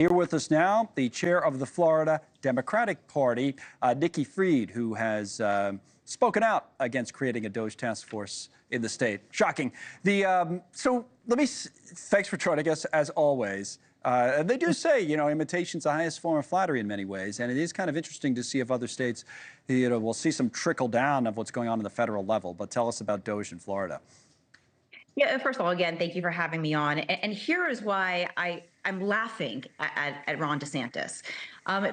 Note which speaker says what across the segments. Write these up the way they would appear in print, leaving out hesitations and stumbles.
Speaker 1: Here with us now, the chair of the Florida Democratic Party, Nikki Fried, who has spoken out against creating a DOGE task force in the state. Shocking. Thanks for joining us, as always. And they do say, imitation's the highest form of flattery in many ways. And it is kind of interesting to see if other states, we'll see some trickle down of what's going on the federal level. But tell us about DOGE in Florida.
Speaker 2: Yeah, first of all, again, thank you for having me on. And here is why I'm laughing at Ron DeSantis.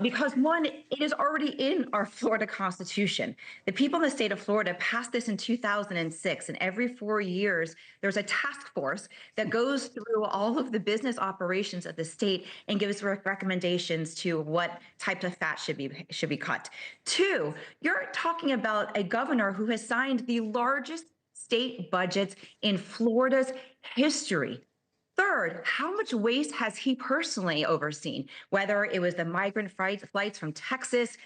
Speaker 2: Because one, it is already in our Florida Constitution. The people in the state of Florida passed this in 2006, and every 4 years, there's a task force that goes through all of the business operations of the state and gives recommendations to what types of fat should be cut. Two, you're talking about a governor who has signed the largest state budgets in Florida's history. Third, how much waste has he personally overseen, whether it was the migrant flights from Texas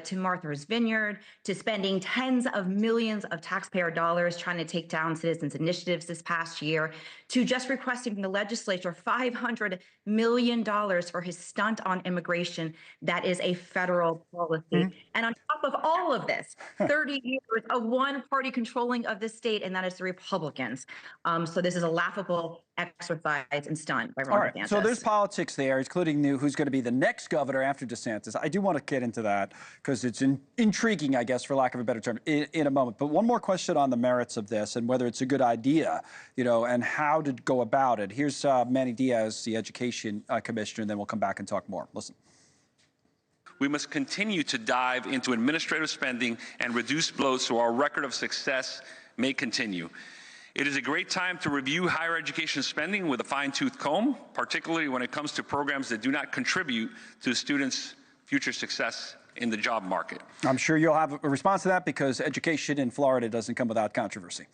Speaker 2: to Martha's Vineyard, to spending tens of millions of taxpayer dollars trying to take down citizens' initiatives this past year, to just requesting from the legislature $500 million for his stunt on immigration that is a federal policy. And on top of all of this, 30 years of one party controlling of the state, and that is the Republicans. So this is a laughable exercise and stunt by Ron DeSantis.
Speaker 1: So there's politics there, including who's going to be the next governor after DeSantis. I do want to get into that because it's intriguing, I guess, for lack of a better term, in a moment. But one more question on the merits of this and whether it's a good idea, and how to go about it. Here's Manny Diaz, the education commissioner, and then we'll come back and talk more. Listen.
Speaker 3: We must continue to dive into administrative spending and reduce bloat so our record of success may continue. It is a great time to review higher education spending with a fine-tooth comb, particularly when it comes to programs that do not contribute to students' future success in the job market.
Speaker 1: I'm sure you'll have a response to that because education in Florida doesn't come without controversy.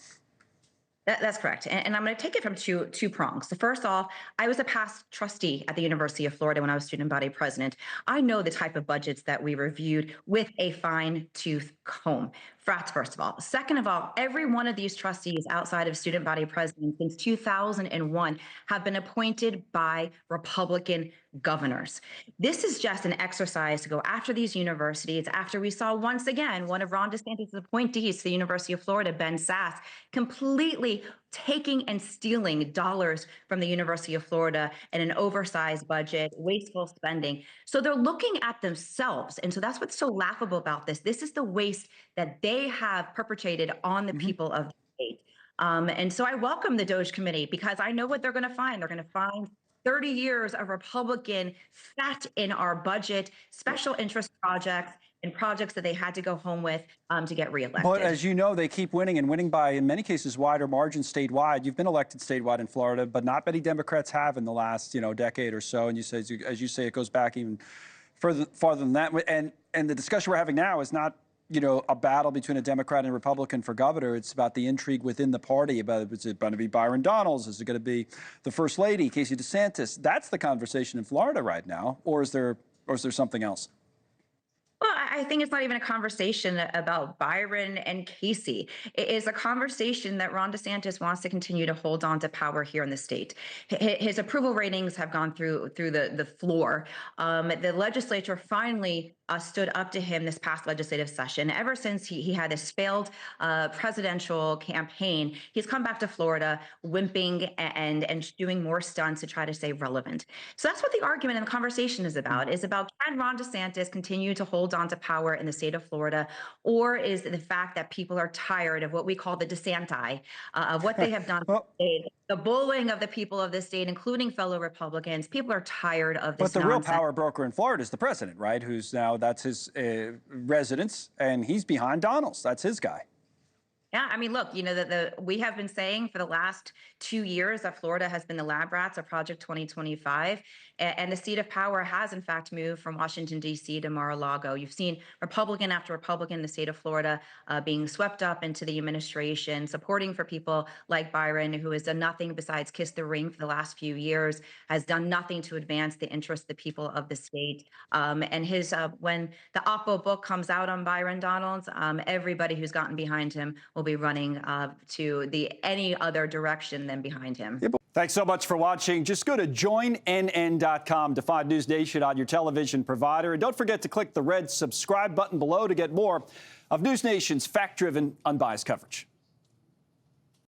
Speaker 2: That's correct. And I'm going to take it from two prongs. So first off, I was a past trustee at the University of Florida when I was student body president. I know the type of budgets that we reviewed with a fine-tooth comb. That's first of all. Second of all, every one of these trustees outside of student body president since 2001 have been appointed by Republican governors. This is just an exercise to go after these universities after we saw once again one of Ron DeSantis' appointees to the University of Florida, Ben Sasse, completely taking and stealing dollars from the University of Florida in an oversized budget, wasteful spending. So they're looking at themselves. And so that's what's so laughable about this. This is the waste that they have perpetrated on the people of the state. And so I welcome the DOGE committee because I know what they're going to find. They're going to find 30 years of Republican fat in our budget, special interest projects, and projects that they had to go home with to get reelected.
Speaker 1: But as you know, they keep winning and winning by, in many cases, wider margins statewide. You've been elected statewide in Florida, but not many Democrats have in the last, decade or so. And you say, as you say, it goes back even farther than that. And the discussion we're having now is not, a battle between a Democrat and a Republican for governor. It's about the intrigue within the party. Is it going to be Byron Donalds? Is it going to be the First Lady, Casey DeSantis? That's the conversation in Florida right now. Or is there something else?
Speaker 2: Well, I think it's not even a conversation about Byron and Casey. It is a conversation that Ron DeSantis wants to continue to hold on to power here in the state. His approval ratings have gone through the floor. The legislature finally stood up to him this past legislative session. Ever since he had this failed presidential campaign, he's come back to Florida wimping and doing more stunts to try to stay relevant. So that's what the argument and the conversation is about can Ron DeSantis continue to hold on to power in the state of Florida, or is it the fact that people are tired of what we call the DeSanti, of what they have done to the state, the bullying of the people of the state, including fellow Republicans. People are tired of this
Speaker 1: But the
Speaker 2: nonsense.
Speaker 1: real power broker in Florida is the president, right? That's his residence, and he's behind Donalds. That's his guy.
Speaker 2: Yeah, I mean, look, we have been saying for the last 2 years that Florida has been the lab rats of Project 2025, and the seat of power has, in fact, moved from Washington, D.C. to Mar-a-Lago. You've seen Republican after Republican in the state of Florida being swept up into the administration, supporting for people like Byron, who has done nothing besides kiss the ring for the last few years, has done nothing to advance the interests of the people of the state. And when the Oppo book comes out on Byron Donalds, everybody who's gotten behind him will be running to any other direction than behind him.
Speaker 1: Yeah, Thanks so much for watching. Just go to joinnn.com to find News Nation on your television provider. And don't forget to click the red subscribe button below to get more of News Nation's fact-driven, unbiased coverage.